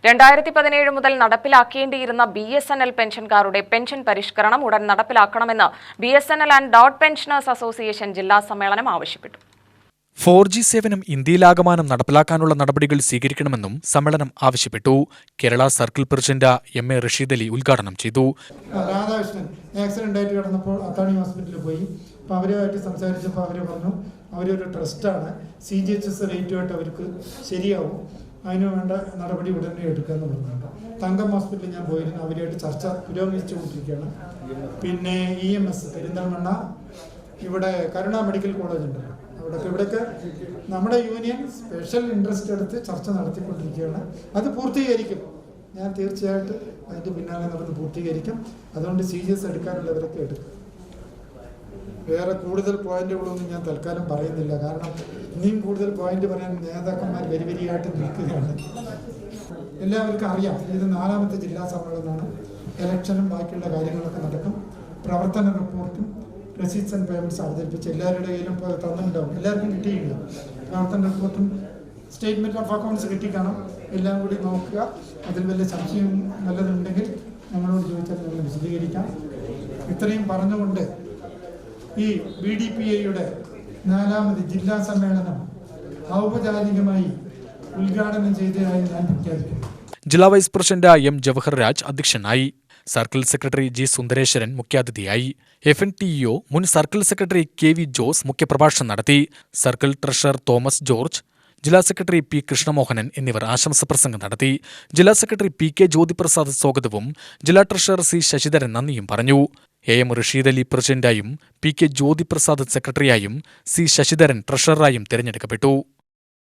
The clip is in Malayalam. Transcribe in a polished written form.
2017 മുതൽ നടപ്പിലാക്കേണ്ടിയിരുന്ന BSNL പെൻഷൻകാരുടെ പെൻഷൻ പരിഷ്കരണം ഉടൻ നടപ്പിലാക്കണമെന്ന് BSNL and dot pensioners association ജില്ലാ സമ്മേളനം ആവശ്യപ്പെട്ടു. 4G സേവനം ഇന്ത്യയിലാകമാനം നടപ്പിലാക്കാനുള്ള നടപടികൾ സ്വീകരിക്കണമെന്നും സമ്മേളനം ആവശ്യപ്പെട്ടു. Kerala circle president MA Rasheed Ali ഉദ്ഘാടനം ചെയ്തു. രാധാകൃഷ്ണൻ ആക്സിഡന്റ് ആയിട്ട് കിടന്നപ്പോൾ അത്താണി ഹോസ്പിറ്റലിൽ പോയി. അപ്പോൾ അവരുമായിട്ട് സംസാരിച്ചപ്പോൾ അവർ പറഞ്ഞു അവരൊരു ട്രസ്റ്റാണ്, CGHS റേറ്റുമായിട്ട് അവർക്ക് ശരിയാവും, അതിന് വേണ്ട നടപടി ഉടനെ എടുക്കാമെന്ന് പറഞ്ഞിട്ടുണ്ട്. തങ്കം ഹോസ്പിറ്റലിൽ ഞാൻ പോയിരുന്നു, അവരുമായിട്ട് ചർച്ച പുരോഗമിച്ചുകൊണ്ടിരിക്കുകയാണ്. പിന്നെ EMS പെരിന്തൽമണ്ണ, ഇവിടെ കരുണ മെഡിക്കൽ കോളേജ് ഉണ്ട്, ഇവിടെയൊക്കെ നമ്മുടെ യൂണിയൻ സ്പെഷ്യൽ ഇൻട്രസ്റ്റ് എടുത്ത് ചർച്ച നടത്തിക്കൊണ്ടിരിക്കുകയാണ്. അത് പൂർത്തീകരിക്കും, ഞാൻ തീർച്ചയായിട്ടും അതിൻ്റെ പിന്നാലെ നടന്ന് പൂർത്തീകരിക്കും. അതുകൊണ്ട് CGS എടുക്കാനുള്ളവരൊക്കെ എടുക്കും. വേറെ കൂടുതൽ പോയിന്റുകളൊന്നും ഞാൻ തൽക്കാലം പറയുന്നില്ല, കാരണം ഇനിയും കൂടുതൽ പോയിന്റ് പറയാൻ നേതാക്കന്മാർ വരിവരിയായിട്ട് നിൽക്കുകയാണ്. എല്ലാവർക്കും അറിയാം, ഇത് 4ാമത്തെ ജില്ലാ സമ്മേളനമാണ്. ഇലക്ഷനും ബാക്കിയുള്ള കാര്യങ്ങളൊക്കെ നടക്കും. പ്രവർത്തന റിപ്പോർട്ടും റെസീറ്റ്സ് ആൻഡ് പേയ്മെന്റ്സ് അവതരിപ്പിച്ച് എല്ലാവരുടെ കയ്യിലും തന്നിട്ടുണ്ടാവും, എല്ലാവർക്കും കിട്ടിയില്ല. പ്രവർത്തന റിപ്പോർട്ടും സ്റ്റേറ്റ്മെന്റ് ഓഫ് അക്കൗണ്ട്സ് കിട്ടിക്കാണും. എല്ലാം കൂടി നോക്കുക. അതിൽ വലിയ സംശയം നല്ലതുണ്ടെങ്കിൽ ഞങ്ങളോട് ചോദിച്ചാൽ ഞങ്ങൾ വിശദീകരിക്കാം. ഇത്രയും പറഞ്ഞുകൊണ്ട് ഈ BDPAയുടെ 4ാമത് ജില്ലാ സമ്മേളനം ഔപചാരികമായി ഉദ്ഘാടനം ചെയ്തതായി ഞാൻ പ്രഖ്യാപിക്കുന്നു. ജില്ലാ vice president M Jawahar Raj അധ്യക്ഷനായി. സർക്കിൾ സെക്രട്ടറി G സുന്ദരേശ്വരൻ മുഖ്യാതിഥിയായി. FNTEO മുൻ സർക്കിൾ സെക്രട്ടറി KV ജോസ് മുഖ്യപ്രഭാഷണം നടത്തി. സർക്കിൾ ട്രഷറർ തോമസ് ജോർജ്, ജില്ലാ സെക്രട്ടറി P കൃഷ്ണമോഹനൻ എന്നിവർ ആശംസ പ്രസംഗം നടത്തി. ജില്ലാ സെക്രട്ടറി PK ജ്യോതിപ്രസാദ് സ്വാഗതവും ജില്ലാ ട്രഷറർ C ശശിധരൻ നന്ദിയും പറഞ്ഞു. AM Rasheed Ali പ്രസിഡന്റായും PK Jyothiprasad സെക്രട്ടറിയായും C Sasidharan ട്രഷററായും തിരഞ്ഞെടുക്കപ്പെട്ടു.